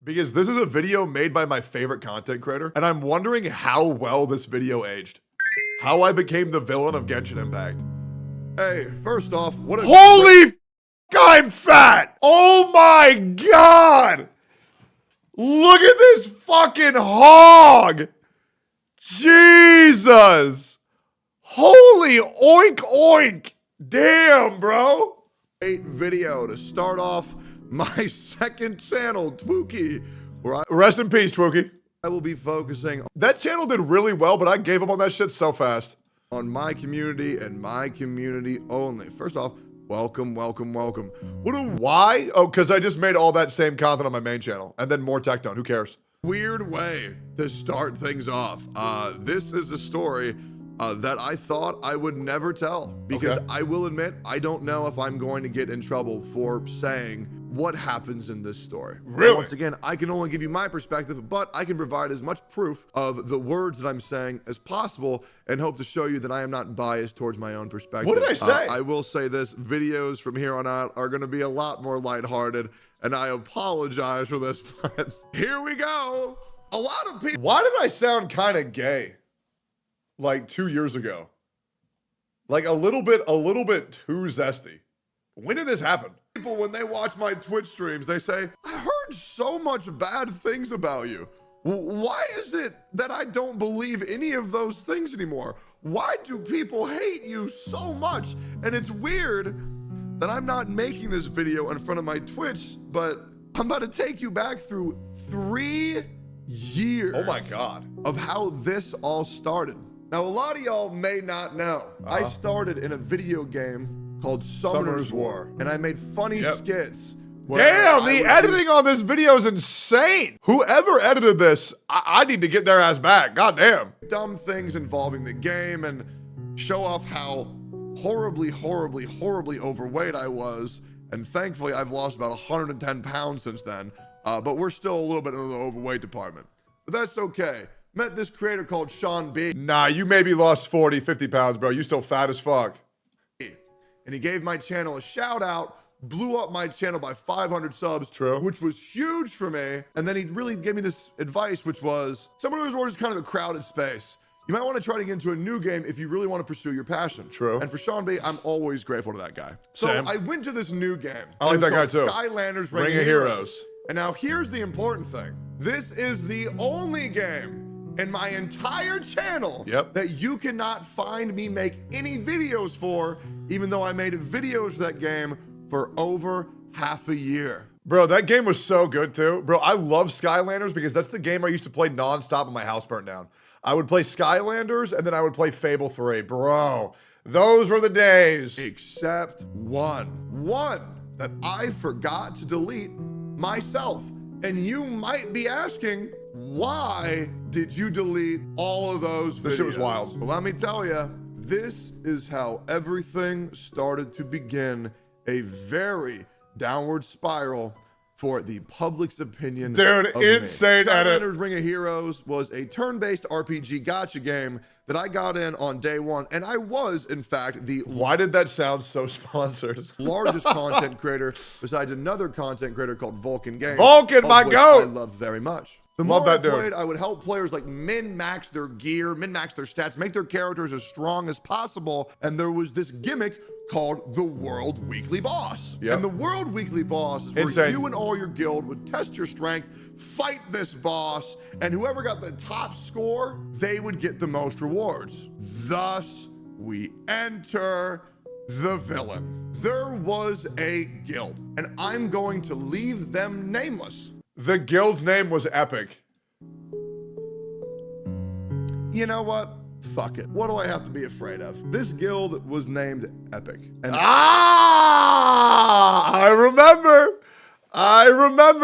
because this is a video made by my favorite content creator, and I'm wondering how well this video aged. How I became the villain of Genshin Impact. Hey, first off, what a— Holy f, I'm fat! Oh my god! Look at this fucking hog! Jesus! Holy oink oink! Damn, bro! Great video to start off my second channel, Twookie. Rest in peace, Twookie. I will be focusing on— That channel did really well, but I gave up on that shit so fast. On my community and my community only. First off, welcome, welcome, welcome. Why? Oh, because I just made all that same content on my main channel. And then more Tectone, who cares? Weird way to start things off. This is a story that I thought I would never tell. Because I will admit, I don't know if I'm going to get in trouble for saying what happens in this story. Really? Once again, I can only give you my perspective, but I can provide as much proof of the words that I'm saying as possible and hope to show you that I am not biased towards my own perspective. What did I say? I will say this, videos from here on out are gonna be a lot more lighthearted, and I apologize for this, but here we go. A lot of people— Why did I sound kind of gay? Like 2 years ago. Like a little bit too zesty. When did this happen? People, when they watch my Twitch streams, they say, I heard so much bad things about you. Why is it that I don't believe any of those things anymore? Why do people hate you so much? And it's weird that I'm not making this video in front of my Twitch, but I'm about to take you back through 3 years. Oh my God. Of how this all started. Now, a lot of y'all may not know. I started in a video game called Summoner's War, and I made funny skits. Damn, the editing on this video is insane. Whoever edited this, I need to get their ass back. God damn. Dumb things involving the game and show off how horribly, horribly, horribly overweight I was. And thankfully, I've lost about 110 pounds since then. But we're still a little bit in the overweight department. But that's okay. Met this creator called Sean B. Nah, you maybe lost 40, 50 pounds, bro. You still fat as fuck. And he gave my channel a shout out, blew up my channel by 500 subs. True. Which was huge for me. And then he really gave me this advice, which was, Summoner's War is kind of a crowded space. You might want to try to get into a new game if you really want to pursue your passion. True. And for Sean B, I'm always grateful to that guy. So I went to this new game. I like that guy too. Skylanders Ring of Heroes. And now here's the important thing. This is the only game in my entire channel that you cannot find me make any videos for, even though I made videos for that game for over half a year. Bro, that game was so good too. Bro, I love Skylanders because that's the game I used to play nonstop when my house burned down. I would play Skylanders and then I would play Fable 3. Bro, those were the days. Except one that I forgot to delete myself. And you might be asking, why did you delete all of those videos? This shit was wild. Well, let me tell you, this is how everything started to begin a very downward spiral for the public's opinion. Dude, insane edit. Skylanders Ring of Heroes was a turn-based RPG gacha game that I got in on day one, and I was, in fact, the— Why did that sound so sponsored? Largest content creator, besides another content creator called Vulcan Games. Vulcan, my goat! I love very much. The more I played, I would help players like min-max their gear, min-max their stats, make their characters as strong as possible, and there was this gimmick called the World Weekly Boss. And the World Weekly Boss is where you and all your guild would test your strength, fight this boss, and whoever got the top score, they would get the most rewards. Thus, we enter the villain. There was a guild, and I'm going to leave them nameless. The guild's name was Epic. You know what? Fuck it. What do I have to be afraid of? This guild was named Epic. And I remember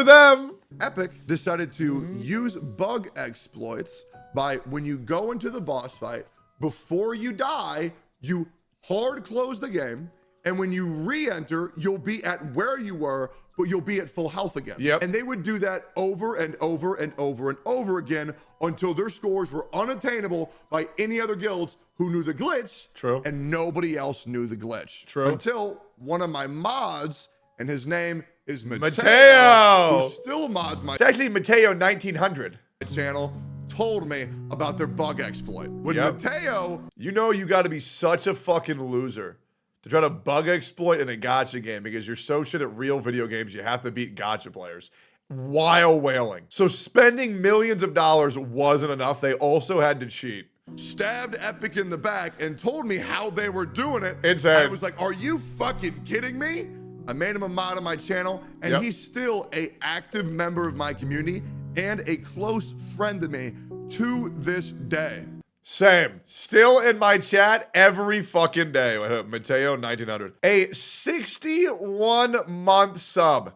them. Epic decided to use bug exploits by, when you go into the boss fight, before you die, you hard close the game, and when you re-enter, you'll be at where you were, but you'll be at full health again. And they would do that over and over and over and over again until their scores were unattainable by any other guilds who knew the glitch. And nobody else knew the glitch. Until one of my mods, and his name is Mateo, who still mods my it's actually Mateo 1900 channel, told me about their bug exploit. When Mateo, you know you got to be such a fucking loser to try to bug exploit in a gacha game because you're so shit at real video games you have to beat gacha players while whaling. So spending millions of dollars wasn't enough. They also had to cheat. Stabbed Epic in the back and told me how they were doing it. Insane. I was like, are you fucking kidding me? I made him a mod on my channel, and he's still an active member of my community and a close friend to me to this day. Same. Still in my chat every fucking day. Mateo 1900. A 61-month sub.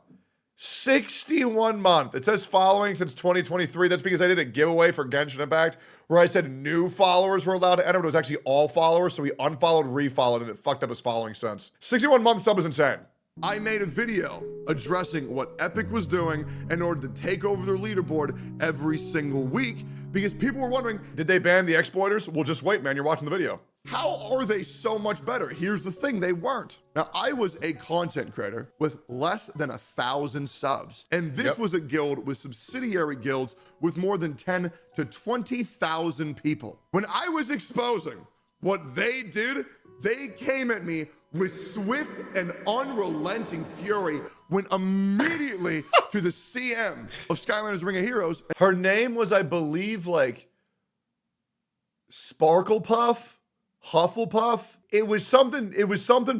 61 month. It says following since 2023. That's because I did a giveaway for Genshin Impact where I said new followers were allowed to enter, but it was actually all followers. So he unfollowed, refollowed, and it fucked up his following sense. 61 month sub is insane. I made a video addressing what Epic was doing in order to take over their leaderboard every single week because people were wondering, did they ban the exploiters? Well, just wait, man. You're watching the video. How are they so much better? Here's the thing, they weren't. Now, I was a content creator with less than 1,000 subs, and this was a guild with subsidiary guilds with more than 10 to 20,000 people. When I was exposing what they did, they came at me with swift and unrelenting fury, went immediately to the CM of Skylanders Ring of Heroes. Her name was, I believe, like Sparkle Puff, Hufflepuff. It was something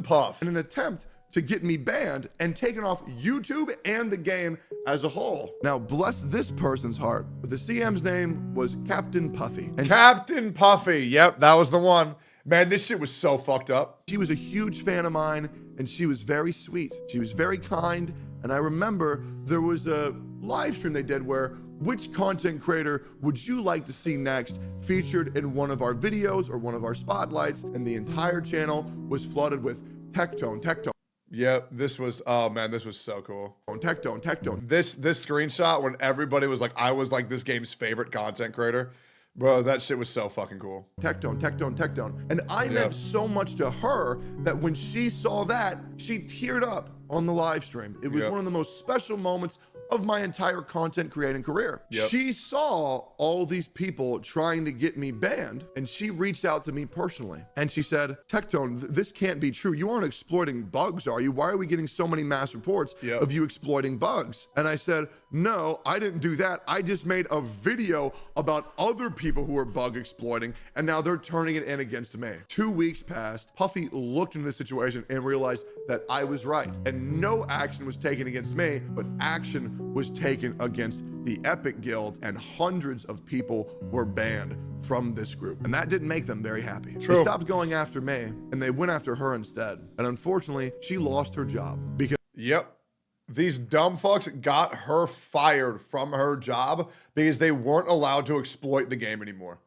Puff. In an attempt to get me banned and taken off YouTube and the game as a whole. Now, bless this person's heart, but the CM's name was Captain Puffy. And Captain Puffy, yep, that was the one. Man, this shit was so fucked up. She was a huge fan of mine, and she was very sweet. She was very kind, and I remember there was a live stream they did where which content creator would you like to see next featured in one of our videos or one of our spotlights, and the entire channel was flooded with Tectone. Yep, this was, oh man, this was so cool. Tectone. This screenshot when everybody was like, I was like this game's favorite content creator. Bro, that shit was so fucking cool. Tectone. And I meant so much to her that when she saw that, she teared up on the live stream. It was one of the most special moments of my entire content creating career. She saw all these people trying to get me banned, and she reached out to me personally. And she said, Tectone, this can't be true. You aren't exploiting bugs, are you? Why are we getting so many mass reports of you exploiting bugs? And I said, no, I didn't do that. I just made a video about other people who are bug exploiting, and now they're turning it in against me. 2 weeks passed. Puffy looked into the situation and realized that I was right. And no action was taken against me, but action was taken against the Epic Guild, and hundreds of people were banned from this group. And that didn't make them very happy. They stopped going after me, and they went after her instead. And unfortunately, she lost her job because these dumb fucks got her fired from her job because they weren't allowed to exploit the game anymore.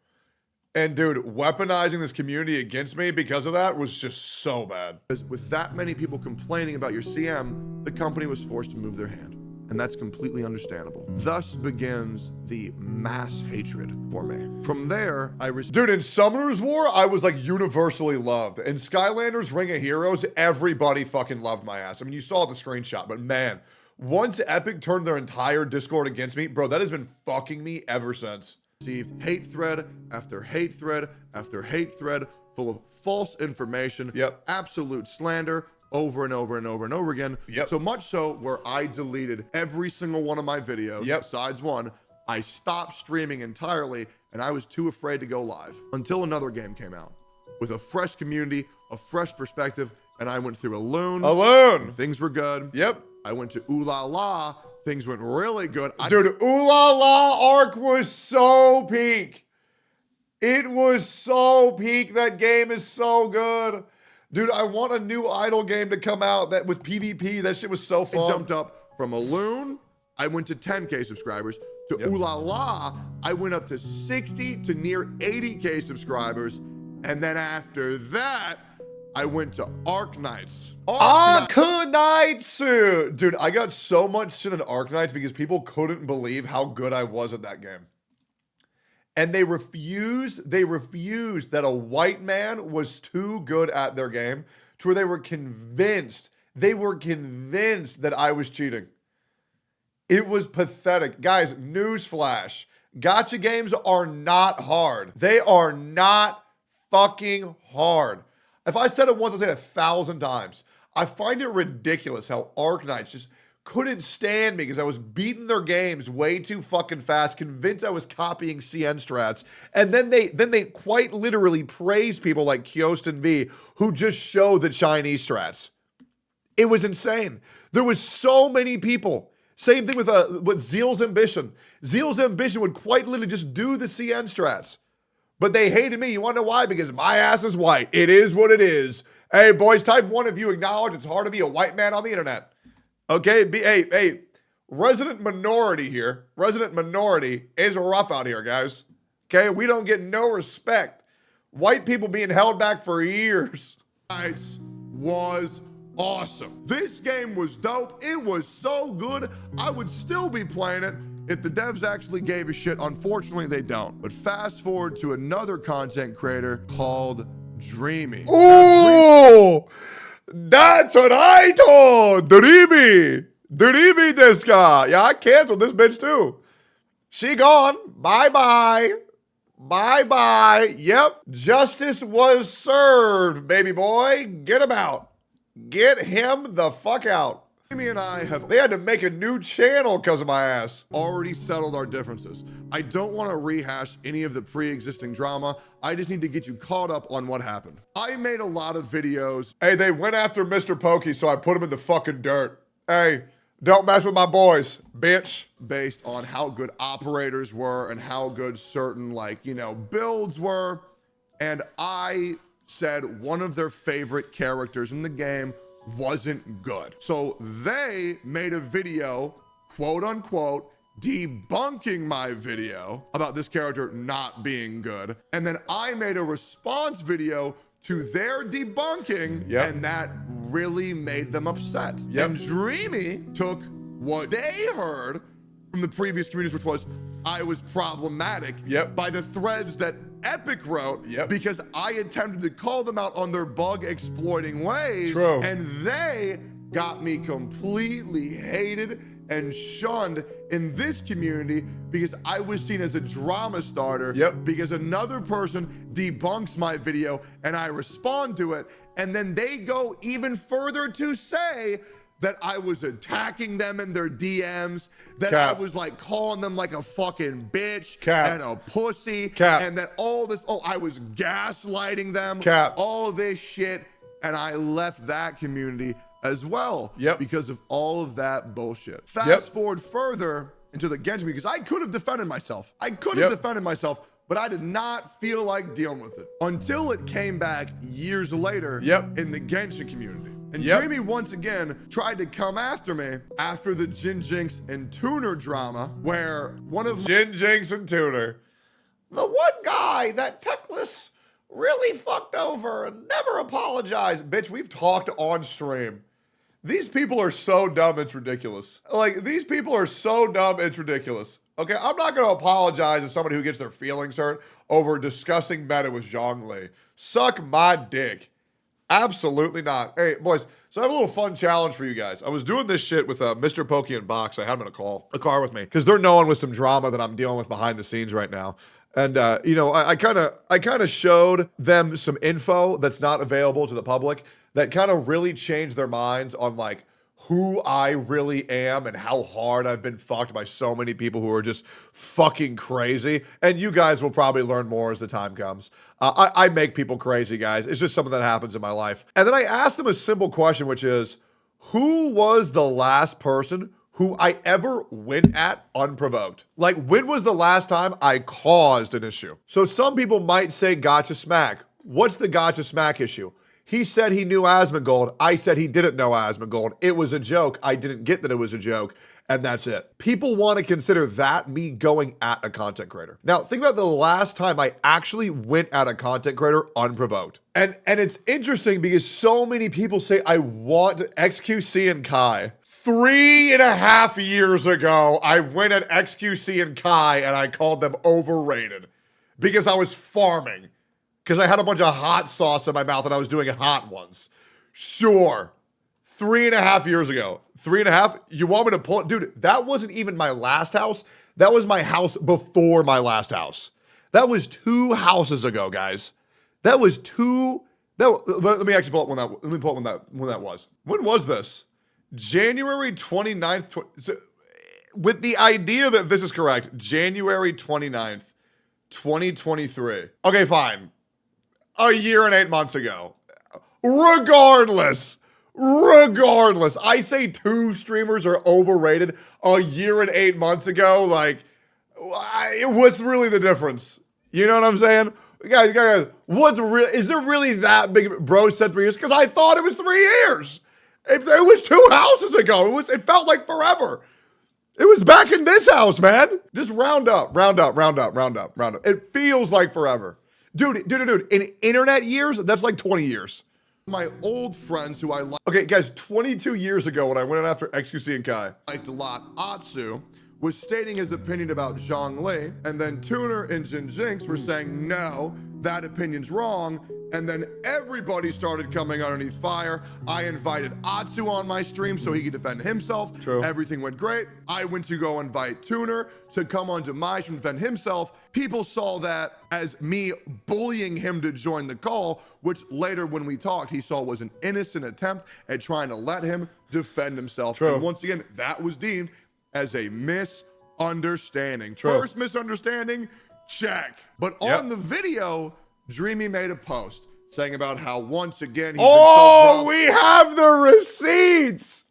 And dude, weaponizing this community against me because of that was just so bad. With that many people complaining about your CM, the company was forced to move their hand. And that's completely understandable. Thus begins the mass hatred for me. From there, Dude, in Summoner's War, I was like universally loved. In Skylanders Ring of Heroes, everybody fucking loved my ass. I mean, you saw the screenshot, but man, once Epic turned their entire Discord against me, bro, that has been fucking me ever since. Received hate thread after hate thread after hate thread full of false information, absolute slander, over and over and over and over again. So much so where I deleted every single one of my videos, besides one. I stopped streaming entirely, and I was too afraid to go live until another game came out with a fresh community, a fresh perspective, and I went through Alone. Things were good. I went to Ooh La La. Things went really good. Dude, Ooh La La arc was so peak. It was so peak. That game is so good. Dude, I want a new idol game to come out that with PvP. That shit was so fun. I jumped up from Alone. I went to 10K subscribers. To Ooh La La, I went up to 60 to near 80K subscribers. And then after that, I went to Arknights. Arknights! Dude, I got so much shit in Arknights because people couldn't believe how good I was at that game. And they refused that a white man was too good at their game to where they were convinced They were convinced that I was cheating. It was pathetic. Guys, newsflash. Gacha games are not hard. They are not fucking hard. If I said it once, I'll say it 1,000 times. I find it ridiculous how Arknights just couldn't stand me because I was beating their games way too fucking fast, convinced I was copying CN strats, and then they quite literally praise people like Kyostin V who just show the Chinese strats. It was insane. There was so many people. Same thing with Zeal's Ambition. Zeal's Ambition would quite literally just do the CN strats. But they hated me. You want to know why? Because my ass is white. It is what it is. Hey, boys, type 1 if you acknowledge it's hard to be a white man on the internet. Okay? Hey, resident minority here. Resident minority is rough out here, guys. Okay? We don't get no respect. White people being held back for years. Arknights was awesome. This game was dope. It was so good. I would still be playing it if the devs actually gave a shit. Unfortunately, they don't. But fast forward to another content creator called Dreamy. Oh, that's what I told. Dreamy desu ka. Yeah, I canceled this bitch too. She gone. Bye-bye. Bye-bye. Yep. Justice was served, baby boy. Get him out. Get him the fuck out. Dreamy and I have They had to make a new channel because of my ass. already settled our differences. I don't want to rehash any of the pre-existing drama. I just need to get you caught up on what happened. I made a lot of videos. Hey, they went after Mr. Pokey, so I put him in the fucking dirt. Hey, don't mess with my boys, bitch. Based on how good operators were and how good certain builds were. And I said one of their favorite characters in the game wasn't good. So they made a video, quote unquote, debunking my video about this character not being good. And then I made a response video to their debunking, and that really made them upset. And Dreamy took what they heard from the previous communities, which was I was problematic by the threads that Epic wrote because I attempted to call them out on their bug exploiting ways. True. And they got me completely hated and shunned in this community because I was seen as a drama starter because another person debunks my video and I respond to it. And then they go even further to say that I was attacking them in their DMs, that I was like calling them like a fucking bitch and a pussy, and that all this, I was gaslighting them, all this shit, and I left that community as well because of all of that bullshit. Fast forward further into the Genshin, because I could have defended myself. But I did not feel like dealing with it until it came back years later in the Genshin community. And Dreamy once again tried to come after me after the Jin Jinx and Tuner drama, where one of Jin Jinx and Tuner, the one guy that Techless really fucked over and never apologized. Bitch, we've talked on stream. These people are so dumb, it's ridiculous. Like, these people are so dumb, it's ridiculous. Okay, I'm not gonna apologize to somebody who gets their feelings hurt over discussing meta with Zhongli. Suck my dick. Absolutely not. Hey, boys, so I have a little fun challenge for you guys. I was doing this shit with Mr. Pokey and Box. I had him in a car with me, because they're knowing with some drama that I'm dealing with behind the scenes right now. And, I kind of showed them some info that's not available to the public that kind of really changed their minds on, like, who I really am and how hard I've been fucked by so many people who are just fucking crazy. And you guys will probably learn more as the time comes. I make people crazy, guys. It's just something that happens in my life. And then I asked them a simple question, which is, who was the last person who I ever went at unprovoked? Like, when was the last time I caused an issue? So some people might say Gacha Smack. What's the Gacha Smack issue? He said he knew Asmongold. I said he didn't know Asmongold. It was a joke. I didn't get that it was a joke. And that's it. People want to consider that me going at a content creator. Now, think about the last time I actually went at a content creator unprovoked. And it's interesting because so many people say I want XQC and Kai. 3.5 years ago, I went at XQC and Kai and I called them overrated because I was farming. Because I had a bunch of hot sauce in my mouth and I was doing hot ones. Sure. 3.5 years ago. 3.5? You want me to pull it? Dude, that wasn't even my last house. That was my house before my last house. That was 2 houses ago, guys. That was 2. Let me actually pull up when that was. When was this? January 29th. With the idea that this is correct, January 29th, 2023. Okay, fine. A year and 8 months ago. Regardless, I say 2 streamers are overrated a year and 8 months ago. Like, what's really the difference? You know what I'm saying? Guys, is there really that big? Bro said 3 years because I thought it was 3 years. It was 2 houses ago. It felt like forever. It was back in this house, man. Just round up. It feels like forever. Dude. In internet years, that's like 20 years. My old friends who I Okay, guys, 22 years ago when I went in after XQC and Kai. liked a lot, Atsu, was stating his opinion about Zhongli, and then Tuner and Jin Jinx were saying, no, that opinion's wrong, and then everybody started coming underneath fire. I invited Atsu on my stream so he could defend himself. True. Everything went great. I went to go invite Tuner to come onto my stream to defend himself. People saw that as me bullying him to join the call, which later when we talked, he saw was an innocent attempt at trying to let him defend himself. True. And once again, that was deemed as a misunderstanding. True. First misunderstanding, check. But on the video, Dreamy made a post saying about how once again he's we have the receipts.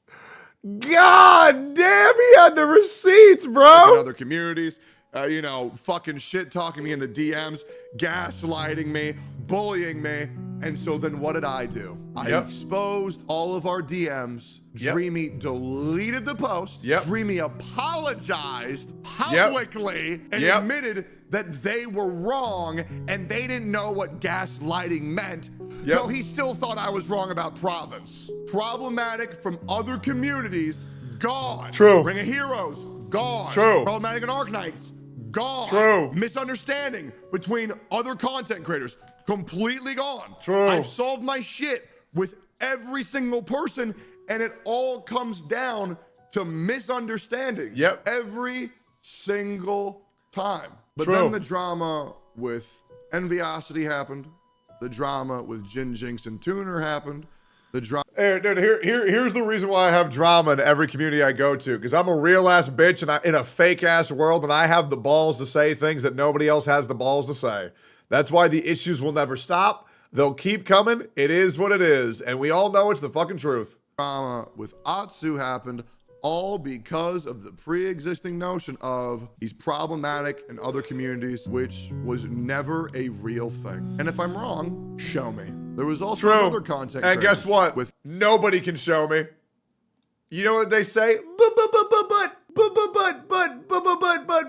God damn, he had the receipts, bro. in other communities, fucking shit talking me in the DMs, gaslighting me, bullying me. And so then what did I do? I exposed all of our DMs. Dreamy deleted the post. Dreamy apologized publicly and admitted that they were wrong and they didn't know what gaslighting meant. No, he still thought I was wrong about province. Problematic from other communities, gone. True. Ring of Heroes, gone. True. Problematic and Arknights, gone. True. Misunderstanding between other content creators, completely gone. True. I've solved my shit with every single person, and it all comes down to misunderstanding. Every single time. But then the drama with Enviosity happened. The drama with Jin Jinx and Tuner happened. The drama. Hey, dude, here's the reason why I have drama in every community I go to. Because I'm a real ass bitch and in a fake ass world, and I have the balls to say things that nobody else has the balls to say. That's why the issues will never stop. They'll keep coming. It is what it is. And we all know it's the fucking truth. Drama with Atsu happened all because of the pre-existing notion of he's problematic in other communities, which was never a real thing. And if I'm wrong, show me. There was also other content. And guess what? Nobody can show me. You know what they say? But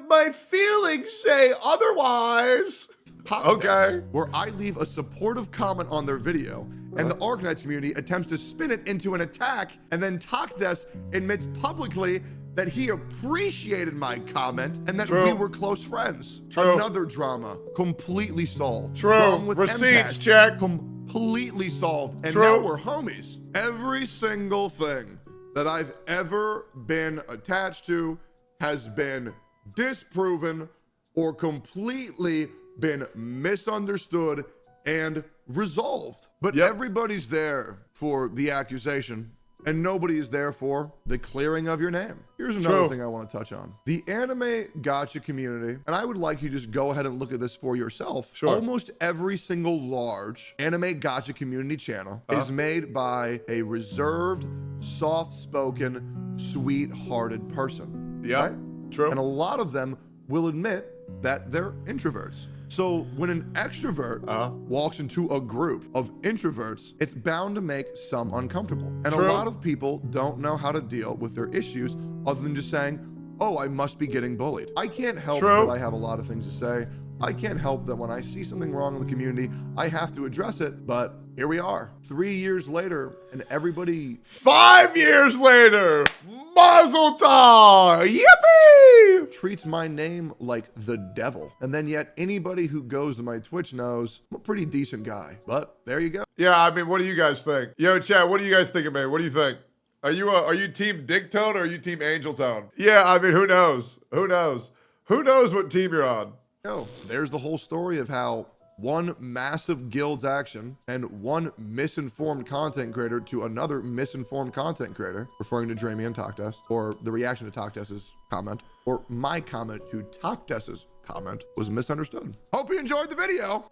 my feelings say otherwise. Okay. Where I leave a supportive comment on their video, and the Arknights community attempts to spin it into an attack, and then Takdes admits publicly that he appreciated my comment and that we were close friends. Another drama, completely solved. With Receipts, MCAT, check. completely solved. And now we're homies. Every single thing that I've ever been attached to has been disproven or completely been misunderstood and resolved. But everybody's there for the accusation, and nobody is there for the clearing of your name. Here's another thing I want to touch on. The anime gacha community, and I would like you to just go ahead and look at this for yourself. Almost every single large anime gacha community channel is made by a reserved, soft-spoken, sweet-hearted person. Right? And a lot of them will admit that they're introverts. So when an extrovert walks into a group of introverts, it's bound to make some uncomfortable. And a lot of people don't know how to deal with their issues other than just saying, oh, I must be getting bullied. I can't help that I have a lot of things to say. I can't help that when I see something wrong in the community, I have to address it, but here we are, 3 years later, and everybody 5 years later, Mazel Tov! Yippee! treats my name like the devil. And then yet anybody who goes to my Twitch knows I'm a pretty decent guy. But there you go. Yeah, I mean, what do you guys think? Yo, chat, what do you guys think of me? What do you think? Are you team Dick Tone or are you team Angel Tone? Yeah, I mean, who knows? Who knows? Who knows what team you're on? Yo, there's the whole story of how one massive guild's action and one misinformed content creator to another misinformed content creator, referring to Dreamy and Tectone, or the reaction to Tectone's comment, or my comment to Tectone's comment was misunderstood. Hope you enjoyed the video.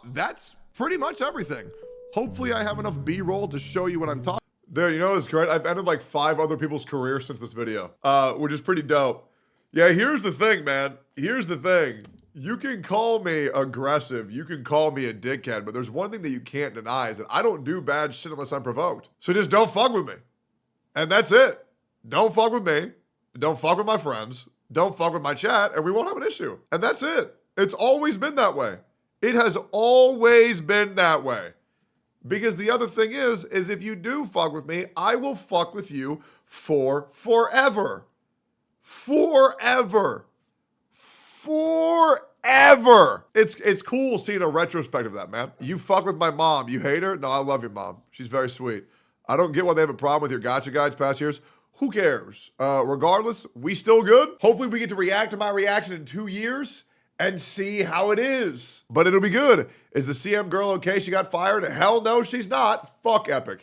That's pretty much everything. Hopefully I have enough B-roll to show you what I'm talking. Dude, you know what's great? I've ended like 5 other people's careers since this video, which is pretty dope. Yeah, here's the thing, man. Here's the thing. You can call me aggressive, you can call me a dickhead, but there's one thing that you can't deny is that I don't do bad shit unless I'm provoked. So just don't fuck with me. And that's it. Don't fuck with me. Don't fuck with my friends. Don't fuck with my chat, and we won't have an issue. And that's it. It's always been that way. It has always been that way. Because the other thing is if you do fuck with me, I will fuck with you for forever. Forever. Forever. It's cool seeing a retrospective of that, man. You fuck with my mom. You hate her? No, I love your mom. She's very sweet. I don't get why they have a problem with your Gacha guides past years. Who cares? Regardless, we still good. Hopefully we get to react to my reaction in 2 years and see how it is. But it'll be good. Is the CM girl okay? She got fired? Hell no, she's not. Fuck Epic.